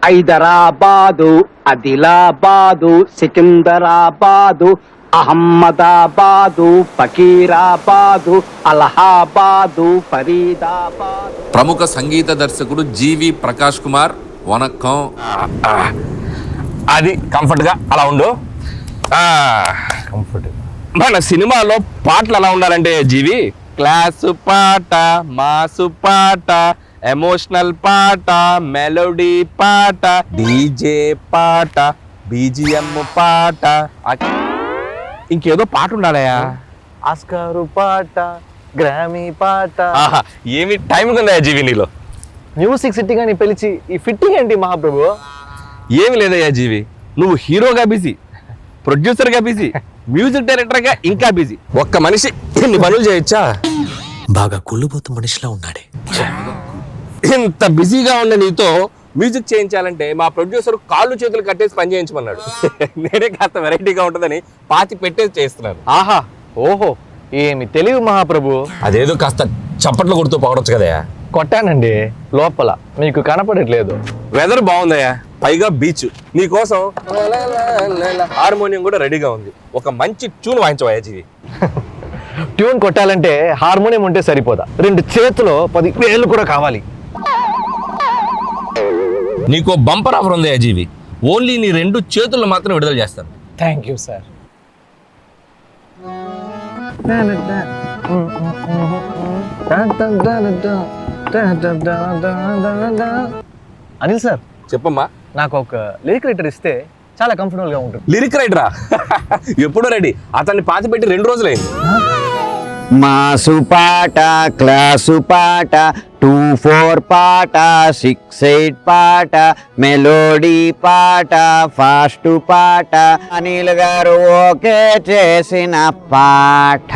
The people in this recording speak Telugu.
హైదరాబాదు, ఆదిలాబాదు, సికింద్రాబాదు, అహ్మదాబాదు, ఫకీరాబాదు, అలహాబాదు, ఫరీదాబాదు. ప్రముఖ సంగీత దర్శకుడు జీవి ప్రకాష్ కుమార్ వనక్కం. అది కంఫర్ట్గా అలా ఉండు. కంఫర్ట్ మన సినిమాలో పాటలు ఎలా ఉండాలంటే జీవి, క్లాసు పాట, మాసు పాట, ఎమోషనల్ పాట, మెలోడీ పాట, డీజే పాట, బీజిఎం పాట, ఇంకేదో పాట ఉండాలయా, ఆస్కారు పాట, గ్రామీ పాట. ఏమి టైం ఉందయ్యా జీవి నీలో. మ్యూజిక్ సిట్టింగ్ అని పిలిచి ఈ ఫిట్టింగ్ ఏంటి మహాప్రభు? ఏమి లేదయ్యా జీవి, నువ్వు హీరోగా బిజీ, ప్రొడ్యూసర్గా బిజీ, మ్యూజిక్ డైరెక్టర్గా ఇంకా బిజీ. ఒక్క మనిషి ఎన్ని పనులు చేయొచ్చా? బాగా కుళ్ళుబోతు మనిషిలా ఉన్నాడే. ఇంత బిజీగా ఉన్న నీతో మ్యూజిక్ చేయించాలంటే మా ప్రొడ్యూసర్ కాళ్ళు చేతులు కట్టేసి పని చేయించమన్నాడు. నేనే కాస్త వెరైటీగా ఉంటుందని పాతి పెట్టేసి చేస్తున్నాను. ఆహా, ఓహో, ఏమి తెలివి మహాప్రభు. అదేదో కాస్త చప్పట్లు కొడుతూ పోవడచ్చు కదయా. కొట్టానండి లోపల, మీకు కనపడట్లేదు. వెదర్ బాగుందయ్యా, పైగా బీచ్. నీకోసం హార్మోనియం కూడా రెడీగా ఉంది. ఒక మంచి ట్యూన్ వాయించవయ్యా జీవి. ట్యూన్ కొట్టాలంటే హార్మోనియం ఉంటే సరిపోదా, 2 చేతులు 10 వేలు కూడా కావాలి. నీకో బంపర్ ఆఫర్ ఉంది జీవి, ఓన్లీ నీ 2 చేతుల్లో మాత్రం విడుదల చేస్తాను. Thank you sir. Anil sir, చెప్పమ్మా. నాకు ఒక లిరిక్ రైటర్ ఇస్తే చాలా కంఫర్టబుల్ గా ఉంటుంది. లిరిక్ రైటరా? ఎప్పుడో రెడీ. అతన్ని పాతి పెట్టి 2 రోజులైంది. మాసు పాట, క్లాసు పాట, 2-4 పాట, 6-8 పాట, మెలోడీ పాట, ఫాస్ట్ పాట, అనిల్ గారు ఓకే చేసిన పాట.